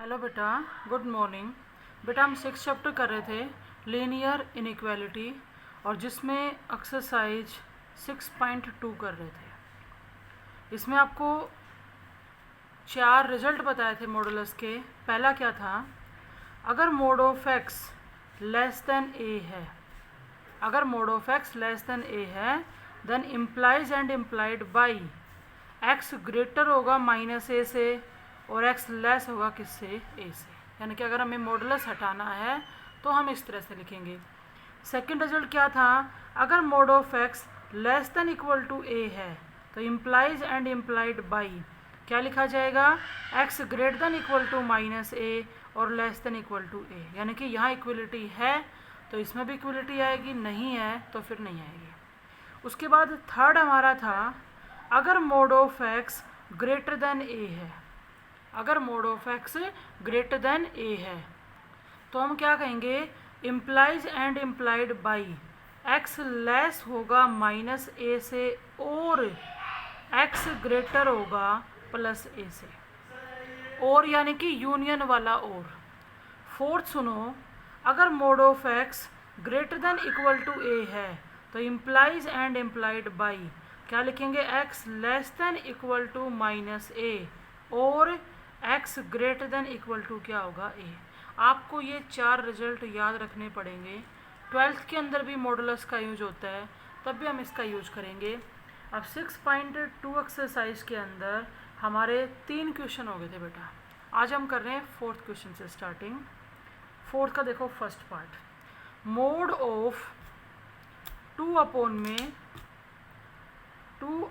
Hello बेटा, good morning. बेटा हम 6 चैप्टर कर रहे थे लीनियर इनइक्वालिटी और जिसमें एक्सरसाइज 6.2 कर रहे थे। इसमें आपको 4 रिजल्ट बताए थे मॉडुलस के। पहला क्या था, अगर mod of x less than a है, अगर mod of x less than a है then implies and implied by x greater होगा माइनस ए से और x लेस होगा किससे, a से। यानी कि अगर हमें मॉडुलस हटाना है तो हम इस तरह से लिखेंगे। सेकंड रिजल्ट क्या था, अगर mod of x less than equal to a है तो इम्प्लाइज एंड इम्प्लाइड बाई क्या लिखा जाएगा, x greater than equal to minus a और less than equal to a। यानी कि यहाँ इक्वलिटी है तो इसमें भी इक्वलिटी आएगी, नहीं है तो फिर नहीं आएगी। उसके बाद थर्ड हमारा था, अगर mod of x greater than a है, अगर mod of x greater than a है तो हम क्या कहेंगे, implies and implied by x less होगा माइनस ए से और एक्स ग्रेटर होगा प्लस ए से, और यानी कि यूनियन वाला और। फोर्थ सुनो, अगर mod of x greater than equal to a है तो इम्प्लाइज एंड इम्प्लाइड बाई क्या लिखेंगे, x less than equal to minus a और x greater than equal to क्या होगा, a। आपको ये 4 रिजल्ट याद रखने पड़ेंगे। 12th के अंदर भी मॉडुलस का यूज होता है, तब भी हम इसका यूज करेंगे। अब 6.2 एक्सरसाइज के अंदर हमारे 3 क्वेश्चन हो गए थे बेटा। आज हम कर रहे हैं 4th क्वेश्चन से स्टार्टिंग। 4th का देखो first part, mode of 2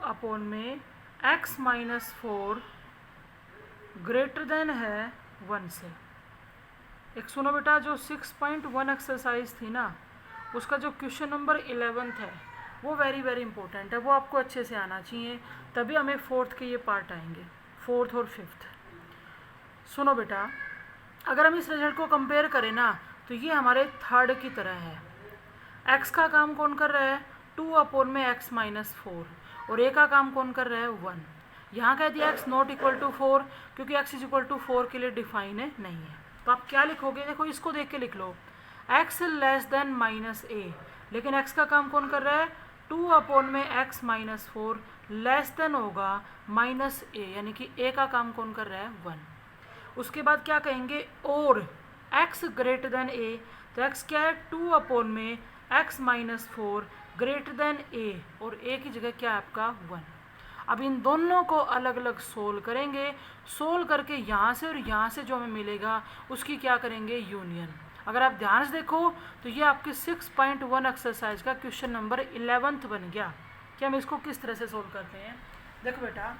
upon में x माइनस 4 ग्रेटर देन है 1 से। एक सुनो बेटा, जो 6.1 एक्सरसाइज थी ना, उसका जो क्वेश्चन नंबर 11th है वो वेरी वेरी इंपॉर्टेंट है, वो आपको अच्छे से आना चाहिए, तभी हमें 4th के ये पार्ट आएंगे, 4th और 5th। सुनो बेटा, अगर हम इस रिजल्ट को कंपेयर करें ना तो ये हमारे थर्ड की तरह है। x का काम कौन कर रहा है, 2 अपॉन में x माइनस 4 और a का काम कौन कर रहा है, 1। यहाँ कह दिया x नॉट इक्वल टू 4 क्योंकि x इज इक्वल टू 4 के लिए डिफाइन नहीं है। तो आप क्या लिखोगे, देखो इसको देख के लिख लो, x लेस देन माइनस ए, लेकिन x का काम कौन कर रहा है, 2 अपॉन में x माइनस 4 लेस देन होगा माइनस ए, यानी कि a का काम कौन कर रहा है, 1। उसके बाद क्या कहेंगे, और x ग्रेटर देन a, तो x क्या है, 2 अपॉन में x minus 4 greater than a और a की जगह क्या है आपका, 1। अब इन दोनों को अलग अलग सोल्व करेंगे, सोल्व करके यहाँ से और यहाँ से जो हमें मिलेगा उसकी क्या करेंगे, यूनियन। अगर आप ध्यान से देखो तो ये आपके 6.1 एक्सरसाइज का क्वेश्चन नंबर 11th बन गया कि हम इसको किस तरह से सोल्व करते हैं। देखो बेटा,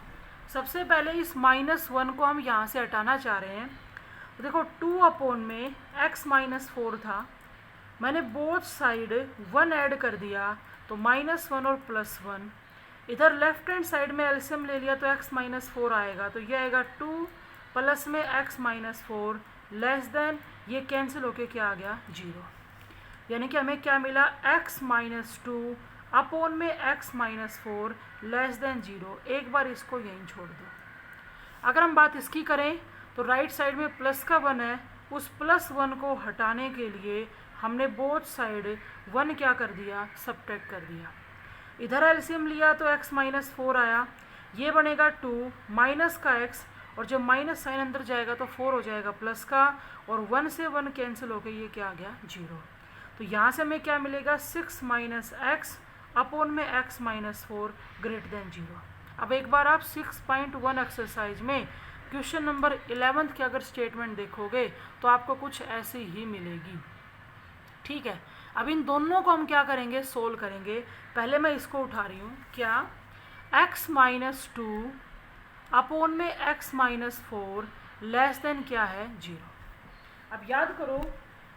सबसे पहले इस -1 को हम यहाँ से हटाना चाह रहे हैं। तो देखो 2 अपॉन में x माइनस 4 था, मैंने बोथ साइड 1 ऐड कर दिया तो -1 और +1। इधर लेफ्ट हैंड साइड में एलसीएम ले लिया तो x माइनस 4 आएगा, तो ये आएगा 2 प्लस में x माइनस 4 लेस देन, ये कैंसिल होके क्या आ गया, 0। यानी कि हमें क्या मिला, x माइनस 2 अपॉन में x माइनस 4 लेस देन 0। एक बार इसको यहीं छोड़ दो। अगर हम बात इसकी करें तो राइट साइड में प्लस का 1 है, उस +1 को हटाने के लिए हमने बोथ साइड 1 क्या कर दिया, सब्ट्रैक्ट कर दिया। इधर एलसीएम लिया तो x माइनस 4 आया, ये बनेगा 2 माइनस का x, और जब माइनस साइन अंदर जाएगा तो 4 हो जाएगा प्लस का, और 1 से 1 कैंसिल होकर ये क्या आ गया, 0। तो यहाँ से हमें क्या मिलेगा, 6 माइनस एक्स अपॉन में x माइनस 4 ग्रेटर देन 0। अब एक बार आप 6.1 एक्सरसाइज में क्वेश्चन नंबर 11th की अगर स्टेटमेंट देखोगे तो आपको कुछ ऐसी ही मिलेगी, ठीक है। अब इन दोनों को हम क्या करेंगे, सोल्व करेंगे। पहले मैं इसको उठा रही हूँ, क्या, x माइनस 2 अपॉन में x माइनस 4 लेस देन क्या है, 0। अब याद करो,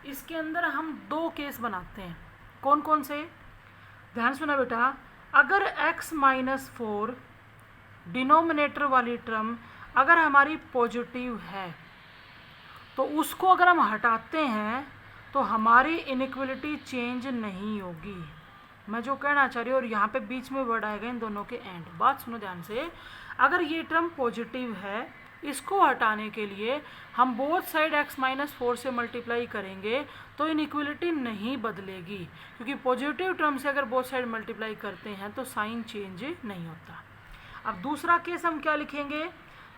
इसके अंदर हम 2 केस बनाते हैं, कौन कौन से, ध्यान सुना बेटा। अगर x माइनस 4 डिनोमिनेटर वाली टर्म अगर हमारी पॉजिटिव है तो उसको अगर हम हटाते हैं तो हमारी इनइक्वलिटी चेंज नहीं होगी। मैं जो कहना चाह रही हूँ, और यहाँ पे बीच में वर्ड आएगा इन दोनों के एंड। बात सुनो ध्यान से, अगर ये टर्म पॉजिटिव है इसको हटाने के लिए हम बोथ साइड x-4 से मल्टीप्लाई करेंगे तो इनइक्वलिटी नहीं बदलेगी, क्योंकि पॉजिटिव टर्म से अगर बोथ साइड मल्टीप्लाई करते हैं तो साइन चेंज नहीं होता। अब दूसरा केस हम क्या लिखेंगे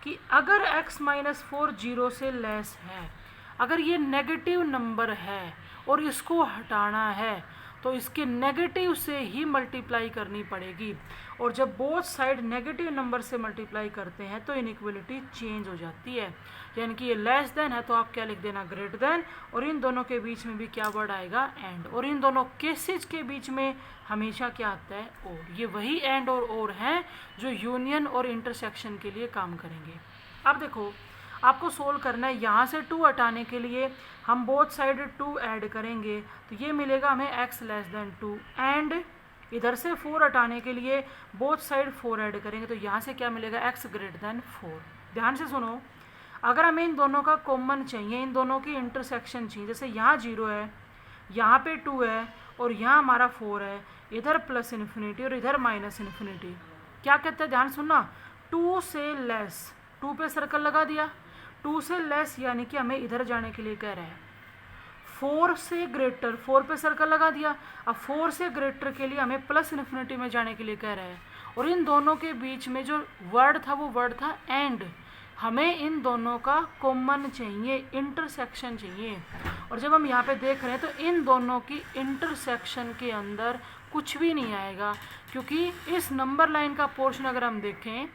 कि अगर x-4 0 से लेस है, अगर ये नेगेटिव नंबर है और इसको हटाना है तो इसके नेगेटिव से ही मल्टीप्लाई करनी पड़ेगी, और जब बोथ साइड नेगेटिव नंबर से मल्टीप्लाई करते हैं तो इनइक्वलिटी चेंज हो जाती है। यानी कि ये लेस देन है तो आप क्या लिख देना, ग्रेटर देन, और इन दोनों के बीच में भी क्या वर्ड आएगा, एंड, और इन दोनों केसेस के बीच में हमेशा क्या आता है, और। ये वही एंड और हैं जो यूनियन और इंटरसेक्शन के लिए काम करेंगे। अब देखो आपको सोल्व करना है, यहाँ से 2 हटाने के लिए हम बोथ साइड 2 ऐड करेंगे तो ये मिलेगा हमें x लेस देन 2, एंड इधर से 4 हटाने के लिए बोथ साइड 4 ऐड करेंगे तो यहाँ से क्या मिलेगा, x ग्रेटर देन 4। ध्यान से सुनो, अगर हमें इन दोनों का कॉमन चाहिए, इन दोनों की इंटरसेक्शन चाहिए, जैसे यहाँ 0 है, यहाँ पे 2 है और यहाँ हमारा 4 है, इधर प्लस इन्फिनिटी और इधर माइनस इन्फिनिटी, क्या कहते हैं, ध्यान सुनना, 2 से लेस, 2 पे सर्कल लगा दिया, 2 से लेस यानी कि हमें इधर जाने के लिए कह रहा है, 4 से ग्रेटर, 4 पे सर्कल लगा दिया, अब 4 से ग्रेटर के लिए हमें प्लस इन्फिनिटी में जाने के लिए कह रहा है, और इन दोनों के बीच में जो वर्ड था वो वर्ड था एंड, हमें इन दोनों का कॉमन चाहिए, इंटरसेक्शन चाहिए, और जब हम यहाँ पे देख रहे हैं तो इन दोनों की इंटरसेक्शन के अंदर कुछ भी नहीं आएगा, क्योंकि इस नंबर लाइन का पोर्शन अगर हम देखें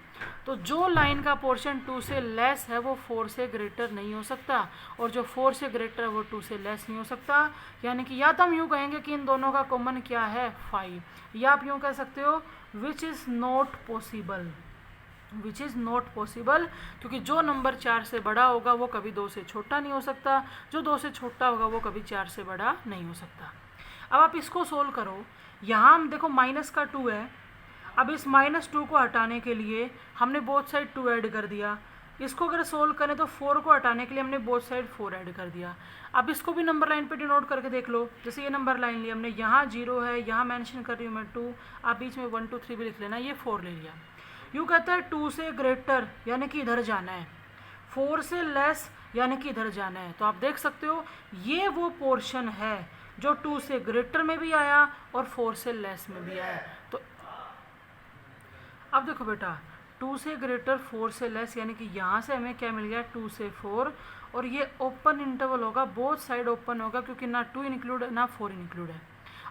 तो जो लाइन का पोर्शन 2 से लेस है वो 4 से ग्रेटर नहीं हो सकता, और जो 4 से ग्रेटर है वो 2 से लेस नहीं हो सकता। यानी कि या तो हम यूँ कहेंगे कि इन दोनों का कॉमन क्या है, 5, या आप यूँ कह सकते हो which is not possible, which is not possible, क्योंकि जो नंबर 4 से बड़ा होगा वो कभी 2 से छोटा नहीं हो सकता, जो 2 से छोटा होगा वो कभी 4 से बड़ा नहीं हो सकता। अब आप इसको सोल्व करो, यहाँ हम देखो माइनस का 2 है, अब इस -2 को हटाने के लिए हमने बोथ साइड 2 ऐड कर दिया, इसको अगर सोल्व करें तो 4 को हटाने के लिए हमने बोथ साइड 4 ऐड कर दिया। अब इसको भी नंबर लाइन पे डिनोट करके देख लो, जैसे ये नंबर लाइन ली हमने, यहाँ 0 है, यहाँ मेंशन कर रही हूँ मैं 2, आप बीच में 1 2 3 भी लिख लेना, ये 4 ले लिया। यूँ कहता है 2 से ग्रेटर यानी कि इधर जाना है, 4 से लेस यानी कि इधर जाना है, तो आप देख सकते हो ये वो पोर्शन है जो 2 से ग्रेटर में भी आया और 4 से लेस में भी आया। तो अब देखो बेटा, 2 से ग्रेटर 4 से लेस यानी कि यहाँ से हमें क्या मिल गया, 2 से 4, और ये ओपन इंटरवल होगा, बोथ साइड ओपन होगा, क्योंकि ना 2 इंक्लूड है ना 4 इंक्लूड है।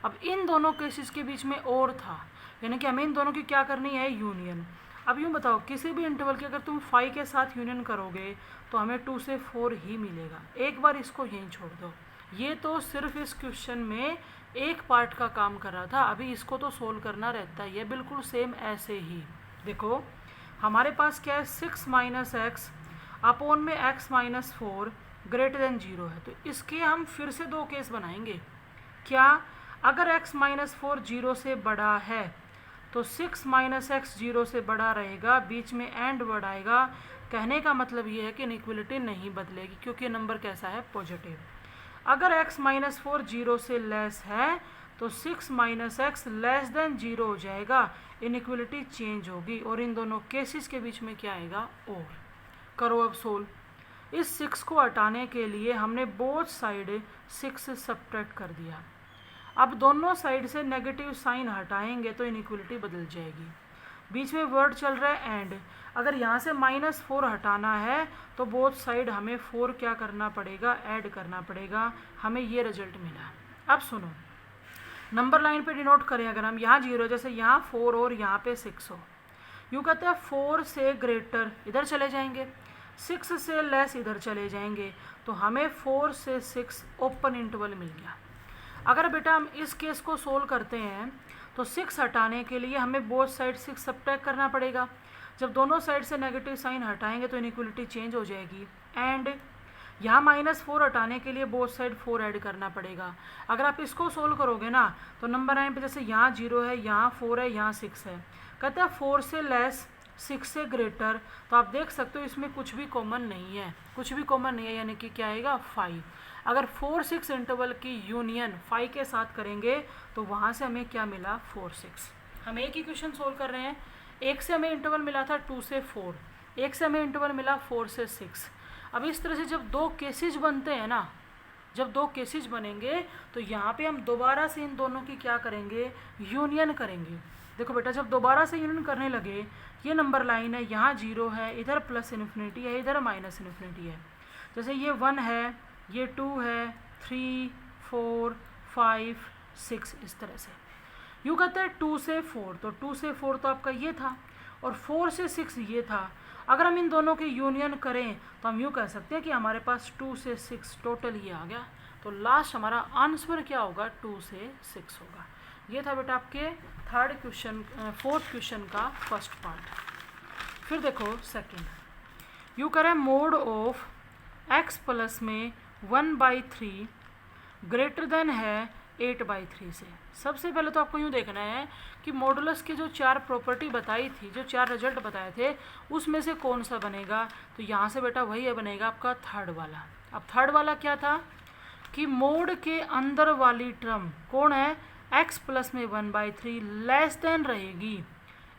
अब इन दोनों केसेस के बीच में और था, यानी कि हमें इन दोनों की क्या करनी है, यूनियन। अब यूँ बताओ, किसी भी इंटरवल की अगर तुम 5 के साथ यूनियन करोगे तो हमें 2 से 4 ही मिलेगा। एक बार इसको यहीं छोड़ दो, ये तो सिर्फ इस क्वेश्चन में एक पार्ट का काम कर रहा था, अभी इसको तो सोल्व करना रहता है। ये बिल्कुल सेम ऐसे ही देखो, हमारे पास क्या है, 6 माइनस एक्स अपॉन में x-4 ग्रेटर देन 0 है, तो इसके हम फिर से 2 केस बनाएंगे। क्या, अगर x-4 0 से बड़ा है तो 6 माइनस एक्स 0 से बड़ा रहेगा, बीच में एंड वर्ड आएगा, कहने का मतलब ये है कि इनइक्वलिटी नहीं बदलेगी क्योंकि नंबर कैसा है, पॉजिटिव। अगर x-4 0 से लेस है तो 6 माइनस एक्स लेस देन 0 हो जाएगा, इनइक्वलिटी चेंज होगी, और इन दोनों केसेस के बीच में क्या आएगा, और। करो अब सोल्व। इस 6 को हटाने के लिए हमने बोथ साइड 6 सब्ट्रैक्ट कर दिया, अब दोनों साइड से नेगेटिव साइन हटाएंगे तो इनइक्वलिटी बदल जाएगी। बीच में वर्ड चल रहा है एंड, अगर यहाँ से -4 हटाना है तो बोथ साइड हमें 4 क्या करना पड़ेगा, ऐड करना पड़ेगा, हमें ये रिजल्ट मिला। अब सुनो, नंबर लाइन पे डिनोट करें, अगर हम यहाँ 0 जैसे यहाँ 4 और यहाँ पे 6 हो, यूँ कहते हैं 4 से ग्रेटर इधर चले जाएंगे, 6 से लेस इधर चले जाएंगे, तो हमें 4 से 6 ओपन इंटरवल मिल गया। अगर बेटा हम इस केस को सोल्व करते हैं तो 6 हटाने के लिए हमें बोथ साइड 6 सब्ट्रैक्ट करना पड़ेगा, जब दोनों साइड से नेगेटिव साइन हटाएंगे तो इनइक्वलिटी चेंज हो जाएगी। एंड यहाँ -4 हटाने के लिए बोथ साइड 4 ऐड करना पड़ेगा। अगर आप इसको सोल्व करोगे ना तो नंबर लाइन पे जैसे यहाँ 0 है, यहाँ 4 है, यहाँ 6 है, कहते हैं 4 से लेस 6 से ग्रेटर, तो आप देख सकते हो इसमें कुछ भी कॉमन नहीं है, कुछ भी कॉमन नहीं है, यानी कि क्या आएगा, 5। अगर 4-6 इंटरवल की यूनियन 5 के साथ करेंगे तो वहाँ से हमें क्या मिला, 4-6। हम एक ही क्वेश्चन सोल्व कर रहे हैं, एक से हमें इंटरवल मिला था 2 से 4, एक से हमें इंटरवल मिला 4 से 6। अब इस तरह से जब दो केसेज बनते हैं ना, जब दो केसेज बनेंगे तो यहाँ पे हम दोबारा से इन दोनों की क्या करेंगे, यूनियन करेंगे। देखो बेटा, जब दोबारा से यूनियन करने लगे, ये नंबर लाइन है, यहाँ 0 है, इधर प्लस इन्फिनिटी है, इधर माइनस इन्फिनिटी है। जैसे ये 1 है, ये 2 है, 3 4 5 6, इस तरह से यूँ कहते हैं 2 से 4, तो 2 से 4 तो आपका ये था और 4 से 6 ये था। अगर हम इन दोनों की यूनियन करें तो हम यूँ कह सकते हैं कि हमारे पास 2 से 6 टोटल ये आ गया। तो लास्ट हमारा आंसर क्या होगा, 2 से 6 होगा। ये था बेटा आपके फोर्थ क्वेश्चन का फर्स्ट पार्ट। फिर देखो सेकंड, यूँ करें मोड ऑफ x प्लस में 1/3 ग्रेटर देन है 8/3 से। सबसे पहले तो आपको यूँ देखना है कि मॉडुलस के जो 4 प्रॉपर्टी बताई थी, जो 4 रिजल्ट बताए थे, उसमें से कौन सा बनेगा। तो यहाँ से बेटा वही बनेगा आपका थर्ड वाला। अब थर्ड वाला क्या था कि मोड के अंदर वाली टर्म कौन है, x प्लस में 1/3 लेस देन रहेगी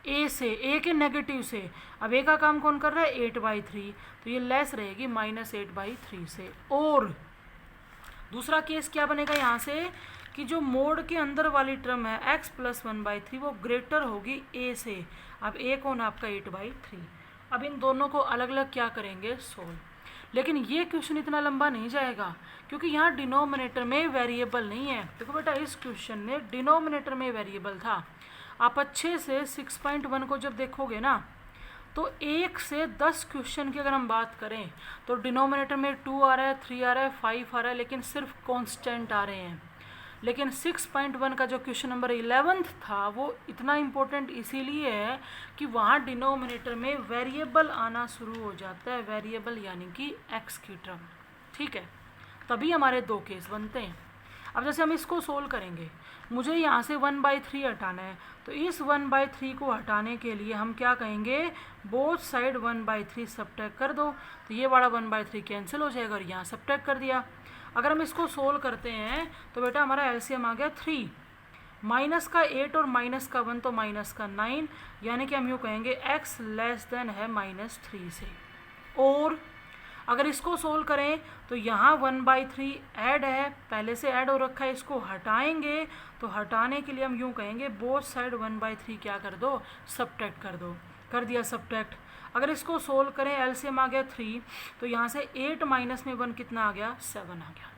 a से, a के नेगेटिव से। अब a का काम कौन कर रहा है, 8/3, तो ये लेस रहेगी -8/3 से। और दूसरा केस क्या बनेगा यहाँ से कि जो मोड के अंदर वाली टर्म है x प्लस 1/3 वो ग्रेटर होगी a से। अब a कौन आपका 8/3। अब इन दोनों को अलग अलग क्या करेंगे, सोल्व। लेकिन ये क्वेश्चन इतना लंबा नहीं जाएगा क्योंकि यहाँ डिनोमिनेटर में वेरिएबल नहीं है। देखो बेटा, इस क्वेश्चन में डिनोमिनेटर में वेरिएबल था। आप अच्छे से 6.1 को जब देखोगे ना, तो 1 से 10 क्वेश्चन की अगर हम बात करें तो डिनोमिनेटर में 2 आ रहा है, 3 आ रहा है, 5 आ रहा है, लेकिन सिर्फ कांस्टेंट आ रहे हैं। लेकिन 6.1 का जो क्वेश्चन नंबर 11th था वो इतना इम्पोर्टेंट इसीलिए है कि वहाँ डिनोमिनेटर में वेरिएबल आना शुरू हो जाता है, वेरिएबल यानी कि x की टर्म। ठीक है, तभी हमारे दो केस बनते हैं। अब जैसे हम इसको सोल्व करेंगे, मुझे यहाँ से 1/3 हटाना है, तो इस 1/3 को हटाने के लिए हम क्या कहेंगे, बोथ साइड 1/3 सब्ट्रैक्ट कर दो। तो ये वाला 1/3 कैंसिल हो जाएगा और यहाँ सब्ट्रैक्ट कर दिया। अगर हम इसको सोल्व करते हैं तो बेटा हमारा एलसीएम आ गया 3, माइनस का 8 और माइनस का 1 तो माइनस का 9, यानी कि हम यूँ कहेंगे x लेस देन है -3 से। और अगर इसको सोल्व करें तो यहाँ 1/3 ऐड है, पहले से ऐड हो रखा है, इसको हटाएंगे तो हटाने के लिए हम यूँ कहेंगे बोथ साइड 1/3 क्या कर दो, सब्ट्रैक्ट कर दो। कर दिया सब्ट्रैक्ट। अगर इसको सोल्व करें, एलसीएम आ गया 3, तो यहाँ से 8 माइनस में 1 कितना आ गया, 7 आ गया।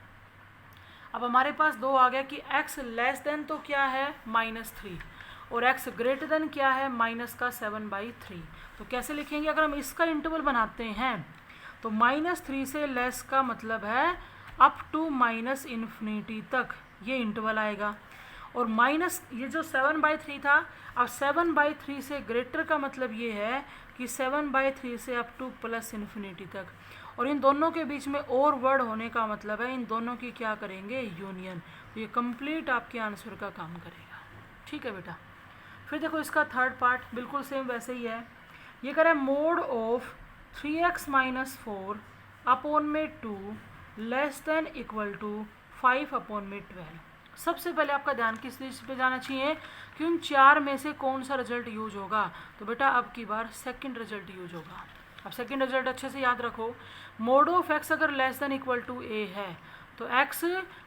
अब हमारे पास दो आ गया कि x लेस देन तो क्या है, -3, और x ग्रेटर देन क्या है, माइनस का 7/3। तो कैसे लिखेंगे, अगर हम इसका इंटरवल बनाते हैं तो -3 से लेस का मतलब है अप टू -इन्फिनिटी तक ये इंटरवल आएगा। और माइनस ये जो 7/3 था, अब 7/3 से ग्रेटर का मतलब ये है कि 7/3 से अप टू +इन्फिनिटी तक। और इन दोनों के बीच में और वर्ड होने का मतलब है इन दोनों की क्या करेंगे, यूनियन। तो ये कंप्लीट आपके आंसर का काम करेगा। ठीक है बेटा। फिर देखो इसका थर्ड पार्ट बिल्कुल सेम वैसे ही है। ये कह रहा है मोड ऑफ 3x - 4 अपॉन में 2 less than equal to 5 upon में 12। सबसे पहले आपका ध्यान किस चीज़ पे जाना चाहिए कि उन 4 में से कौन सा रिजल्ट यूज होगा। तो बेटा अब की बार सेकंड रिजल्ट यूज होगा। अब सेकंड रिजल्ट अच्छे से याद रखो। मोड ऑफ x अगर less than equal to a है तो x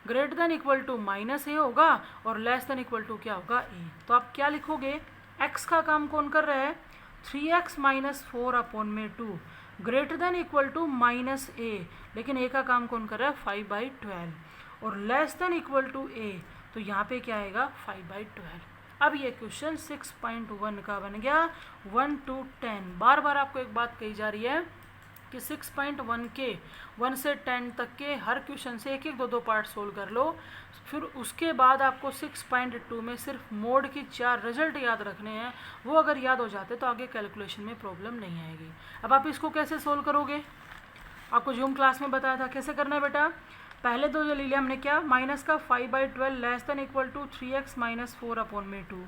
greater than equal to -a होगा और लेस देन इक्वल टू क्या होगा, a। तो आप क्या लिखोगे, x का काम कौन कर रहा है, 3x - 4 अपॉन में 2 greater than equal to -a, लेकिन a का काम कौन कर रहा है, 5/12, और less than equal to a, तो यहाँ पे क्या आएगा, 5/12। अब ये क्वेश्चन 6.1 का बन गया 1 to 10। बार बार आपको एक बात कही जा रही है कि 6.1 के 1 से 10 तक के हर क्वेश्चन से एक एक दो पार्ट सोल्व कर लो। फिर उसके बाद आपको 6.2 में सिर्फ मोड की 4 रिजल्ट याद रखने हैं। वो अगर याद हो जाते तो आगे कैलकुलेशन में प्रॉब्लम नहीं आएगी। अब आप इसको कैसे सोल्व करोगे, आपको जूम क्लास में बताया था कैसे करना है बेटा। पहले दो जो ले लिया हमने, क्या, माइनस का 5/12 less than equal to 3x - 4 upon में 2।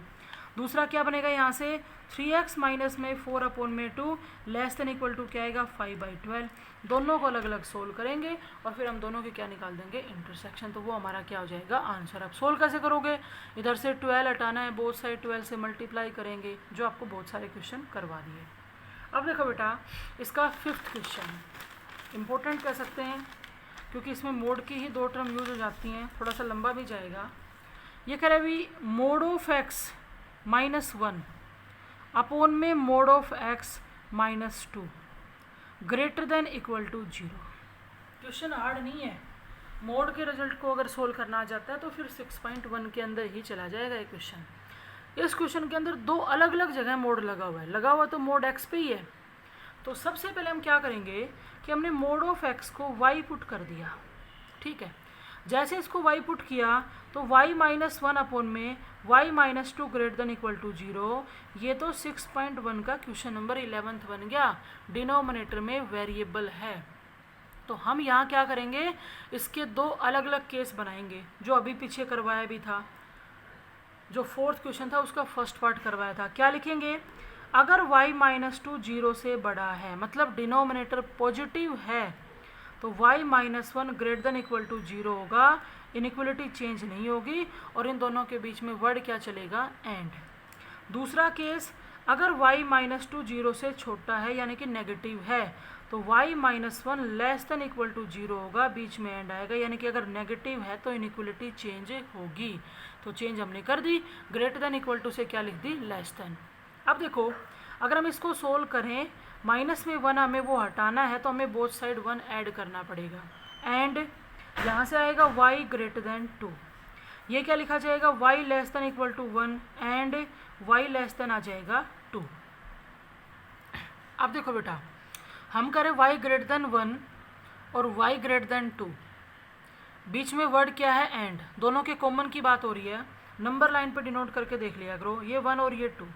दूसरा क्या बनेगा यहाँ से, 3x माइनस में 4 अपॉन में 2 लेस देन इक्वल टू क्या आएगा, 5/12। दोनों को अलग अलग सोल्व करेंगे और फिर हम दोनों के क्या निकाल देंगे, इंटरसेक्शन। तो वो हमारा क्या हो जाएगा, आंसर। आप सोल्व कैसे करोगे, इधर से 12 हटाना है, बोथ साइड 12 से मल्टीप्लाई करेंगे, जो आपको बहुत सारे क्वेश्चन करवा दिए। अब देखो बेटा, इसका 5th क्वेश्चन इम्पोर्टेंट कह सकते हैं, क्योंकि इसमें मोड की ही 2 टर्म यूज हो जाती हैं, थोड़ा सा लंबा भी जाएगा। ये कह रहा है भी मोड ऑफ x -1 अपोन में mod of x -2 greater than equal to 0। Question hard नहीं है, मोड के रिजल्ट को अगर सोल्व करना आ जाता है तो फिर 6.1 के अंदर ही चला जाएगा ये क्वेश्चन। इस क्वेश्चन के अंदर 2 अलग अलग जगह मोड लगा हुआ है, लगा हुआ तो मोड x पे ही है। तो सबसे पहले हम क्या करेंगे कि हमने मोड ऑफ x को y पुट कर दिया, ठीक है। जैसे इसको y पुट किया तो y -1 अपोन में y -2 greater than equal to 0। ये तो 6.1 का क्वेश्चन नंबर 11th बन गया, डिनोमिनेटर में वेरिएबल है। तो हम यहाँ क्या करेंगे, इसके 2 अलग अलग केस बनाएंगे, जो अभी पीछे करवाया भी था, जो 4th क्वेश्चन था उसका फर्स्ट पार्ट करवाया था। क्या लिखेंगे, अगर y -2 0 से बड़ा है, मतलब डिनोमिनेटर पॉजिटिव है, तो y -1 greater than equal to 0 होगा, इनइक्वलिटी चेंज नहीं होगी और इन दोनों के बीच में वर्ड क्या चलेगा, एंड। दूसरा केस, अगर y -2 0 से छोटा है यानी कि नेगेटिव है, तो y -1 less than equal to 0 होगा, बीच में एंड आएगा, यानी कि अगर नेगेटिव है तो इनइक्वलिटी चेंज होगी। तो चेंज हमने कर दी, ग्रेटर देन इक्वल टू से क्या लिख दी, लेस देन। अब देखो, अगर हम इसको सोल्व करें, माइनस में 1 हमें वो हटाना है, तो हमें बोथ साइड 1 ऐड करना पड़ेगा, एंड यहाँ से आएगा y ग्रेटर देन 2। ये क्या लिखा जाएगा, y less than equal to 1 and y less than आ जाएगा 2। अब देखो बेटा, हम करें y ग्रेटर देन 1 और y ग्रेटर देन 2, बीच में वर्ड क्या है, एंड। दोनों के कॉमन की बात हो रही है, नंबर लाइन पे डिनोट करके देख लिया करो, ये 1 और ये 2,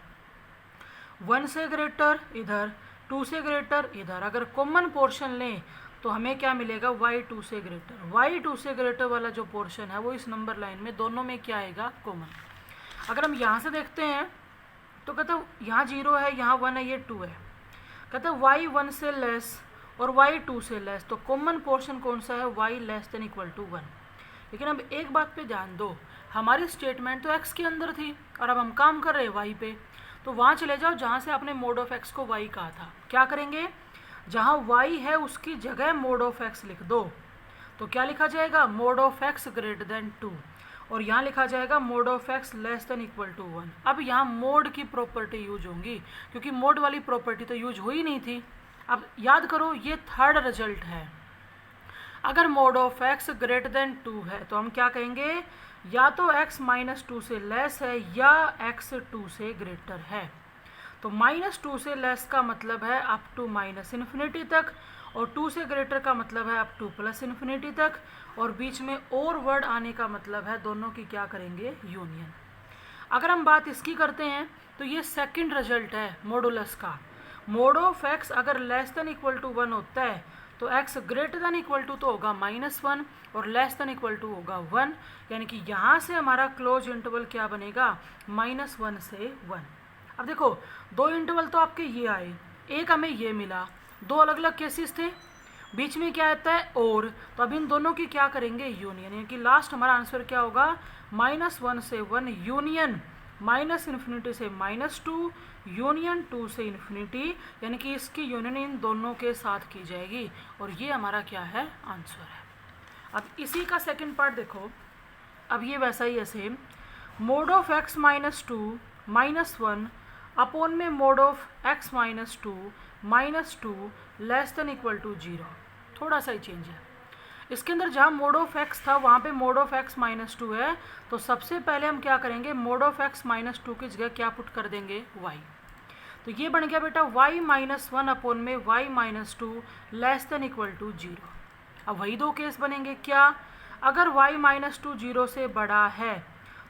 1 से ग्रेटर इधर, 2 से ग्रेटर इधर। अगर कॉमन पोर्शन लें तो हमें क्या मिलेगा, y 2 से ग्रेटर। y 2 से ग्रेटर वाला जो पोर्शन है वो इस नंबर लाइन में दोनों में क्या आएगा, कॉमन। अगर हम यहाँ से देखते हैं तो कहते हैं यहाँ 0 है, यहाँ 1 है, ये 2 है। कहते हैं y 1 से लेस और y 2 से लेस, तो कॉमन पोर्शन कौन सा है, y less than equal to 1। लेकिन अब एक बात पे ध्यान दो, हमारी स्टेटमेंट तो x के अंदर थी और अब हम काम कर रहे हैं y पे, तो वहाँ चले जाओ जहाँ से आपने मोड ऑफ x को y कहा था। क्या करेंगे, जहाँ y है उसकी जगह मोड ऑफ x लिख दो, तो क्या लिखा जाएगा, mod of x greater than 2, और यहाँ लिखा जाएगा mod of x less than equal to 1। अब यहाँ मोड की प्रॉपर्टी यूज होंगी, क्योंकि मोड वाली प्रॉपर्टी तो यूज हुई नहीं थी। अब याद करो, ये 3rd रिजल्ट है। अगर mod of x greater than 2 है तो हम क्या कहेंगे, या तो x -2 से लेस है या x 2 से ग्रेटर है। तो -2 से लेस का मतलब है अप टू -इन्फिनिटी तक, और 2 से ग्रेटर का मतलब है अप टू +इन्फिनिटी तक, और बीच में और वर्ड आने का मतलब है दोनों की क्या करेंगे, यूनियन। अगर हम बात इसकी करते हैं तो ये 2nd रिजल्ट है मॉडुलस का। मोड ऑफ x अगर लेस देन इक्वल टू 1 होता है तो x greater than equal to तो होगा -1 और लेस देन इक्वल टू होगा 1, यानी कि यहाँ से हमारा क्लोज इंटरवल क्या बनेगा, -1 से 1। अब देखो, 2 इंटरवल तो आपके ये आए, एक हमें ये मिला, 2 अलग अलग केसेस थे, बीच में क्या आता है और, तो अब इन दोनों की क्या करेंगे, यूनियन, यानी कि लास्ट हमारा आंसर क्या होगा, -1 से 1 यूनियन -इन्फिनिटी से -2 यूनियन 2 से इन्फिनिटी, यानी कि इसकी यूनियन इन दोनों के साथ की जाएगी, और ये हमारा क्या है, आंसर है। अब इसी का 2nd पार्ट देखो, अब ये वैसा ही है same, mod of x -2 -1 upon में mod of x -2 less than equal to 0। थोड़ा सा ही चेंज है इसके अंदर, जहाँ मोड ऑफ x था वहाँ पे मोड ऑफ x -2 है, तो सबसे पहले हम क्या करेंगे, मोड ऑफ x -2 की जगह क्या पुट कर देंगे, y। तो ये बन गया बेटा y -1 अपोन में y -2 less than equal to 0। अब वही 2 केस बनेंगे, क्या, अगर y -2 0 से बड़ा है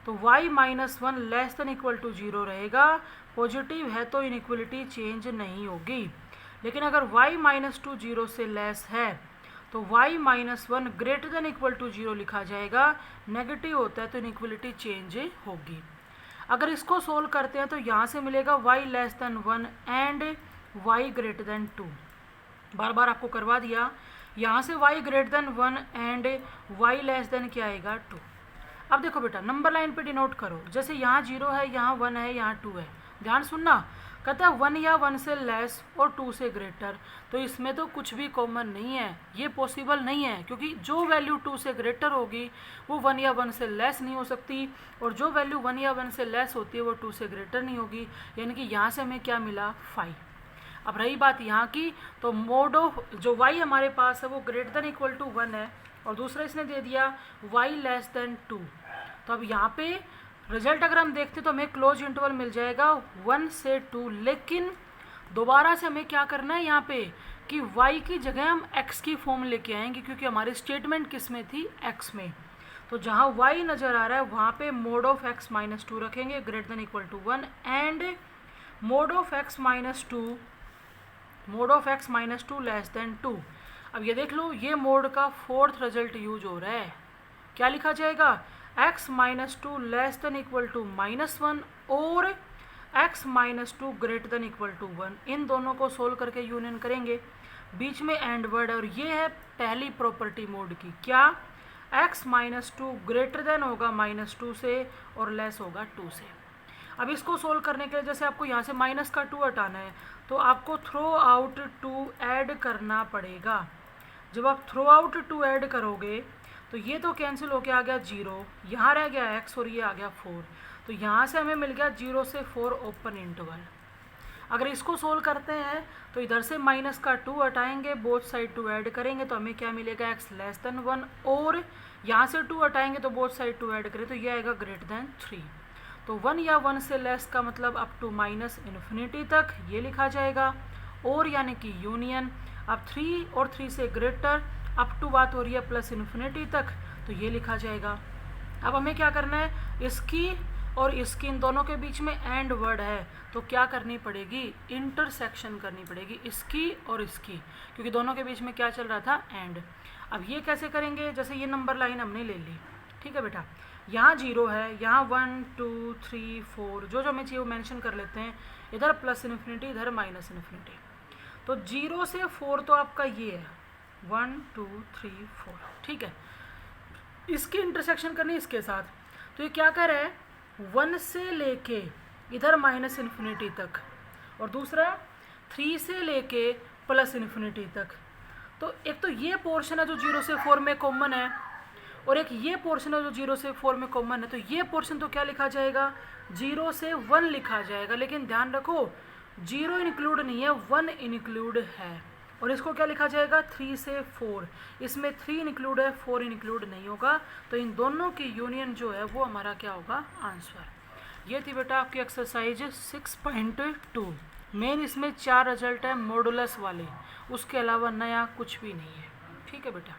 तो y -1 less than equal to 0 रहेगा, पॉजिटिव है तो इनइक्वलिटी चेंज नहीं होगी। लेकिन अगर y -2 0 से लेस है तो y -1 greater than equal to 0 लिखा जाएगा, नेगेटिव होता है तो इनइक्वलिटी चेंज होगी। अगर इसको सोल्व करते हैं तो यहाँ से मिलेगा y less then 1 and y greater than 2, बार बार आपको करवा दिया। यहाँ से y greater than 1 and y less then क्या आएगा, 2। अब देखो बेटा, नंबर लाइन पे डिनोट करो, जैसे यहाँ 0 है, यहाँ 1 है, यहाँ 2 है, ध्यान सुनना। कहता है 1 या 1 से लेस और 2 से ग्रेटर, तो इसमें तो कुछ भी कॉमन नहीं है, ये पॉसिबल नहीं है, क्योंकि जो वैल्यू 2 से ग्रेटर होगी वो 1 या 1 से लेस नहीं हो सकती, और जो वैल्यू 1 या 1 से लेस होती है वो 2 से ग्रेटर नहीं होगी, यानी कि यहाँ से हमें क्या मिला 5। अब रही बात यहाँ की, तो मोड ऑफ जो y हमारे पास है वो ग्रेटर देन इक्वल टू 1 है, और दूसरा इसने दे दिया y लेस देन 2। तो अब यहाँ पे रिजल्ट अगर हम देखते तो हमें क्लोज इंटरवल मिल जाएगा 1 से 2, लेकिन दोबारा से हमें क्या करना है यहाँ पे कि y की जगह हम x की फॉर्म लेके आएंगे, क्योंकि हमारी स्टेटमेंट किस में थी, x में। तो जहाँ y नज़र आ रहा है वहाँ पे मोड ऑफ x माइनस 2 रखेंगे greater than equal to 1, and mod of x minus 2 less than 2। अब ये देख लो, ये मोड का फोर्थ रिजल्ट यूज हो रहा है। क्या लिखा जाएगा, x minus 2 less than equal to -1 और x minus 2 greater than equal to 1। इन दोनों को सोल्व करके यूनियन करेंगे, बीच में एंड वर्ड है, और ये है पहली प्रॉपर्टी मोड की। क्या, x माइनस 2 ग्रेटर देन होगा -2 से और लेस होगा 2 से। अब इसको सोल्व करने के लिए जैसे आपको यहाँ से माइनस का 2 हटाना है, तो आपको थ्रो आउट 2 ऐड करना पड़ेगा। जब आप थ्रो आउट 2 ऐड करोगे तो ये तो कैंसिल होके आ गया 0, यहाँ रह गया x और ये आ गया 4, तो यहाँ से हमें मिल गया 0 से 4 ओपन इंटरवल। अगर इसको सोल्व करते हैं तो इधर से माइनस का 2 हटाएंगे, बोथ साइड 2 ऐड करेंगे तो हमें क्या मिलेगा, x लेस देन 1, और यहाँ से 2 हटाएंगे तो बोथ साइड 2 ऐड करें तो ये आएगा ग्रेटर देन 3। तो 1 या 1 से लेस का मतलब अप टू -इन्फिनिटी तक ये लिखा जाएगा, और यानी कि यूनियन। अब 3 और 3 से ग्रेटर अप टू बात हो रही है +इन्फिनिटी तक, तो ये लिखा जाएगा। अब हमें क्या करना है, इसकी और इसकी इन दोनों के बीच में एंड वर्ड है, तो क्या करनी पड़ेगी, इंटरसेक्शन करनी पड़ेगी इसकी और इसकी, क्योंकि दोनों के बीच में क्या चल रहा था, एंड। अब ये कैसे करेंगे, जैसे ये नंबर लाइन हमने ले ली, ठीक है बेटा, यहाँ 0 है, यहाँ 1 2 3 4 जो हमें चाहिए वो मेंशन कर लेते हैं, इधर +इन्फिनिटी इधर -इन्फिनिटी। तो 0 से 4 तो आपका ये है 1 2 3 4, ठीक है। इसकी इंटरसेक्शन करनी इसके साथ, तो ये क्या कर रहा है, 1 से लेके इधर -इन्फिनिटी तक, और दूसरा 3 से लेके +इन्फिनिटी तक। तो एक तो ये पोर्शन है जो 0 से 4 में कॉमन है, और एक ये पोर्शन है जो 0 से 4 में कॉमन है। तो ये पोर्शन तो क्या लिखा जाएगा, 0 से 1 लिखा जाएगा, लेकिन ध्यान रखो 0 इंक्लूड नहीं है, 1 इंक्लूड है। और इसको क्या लिखा जाएगा, 3 से 4, इसमें 3 इंक्लूड है, 4 इंक्लूड नहीं होगा, तो इन दोनों की यूनियन जो है वो हमारा क्या होगा, आंसर। ये थी बेटा आपकी एक्सरसाइज 6.2। मेन इसमें 4 रिजल्ट है मॉडुलस वाले, उसके अलावा नया कुछ भी नहीं है, ठीक है बेटा।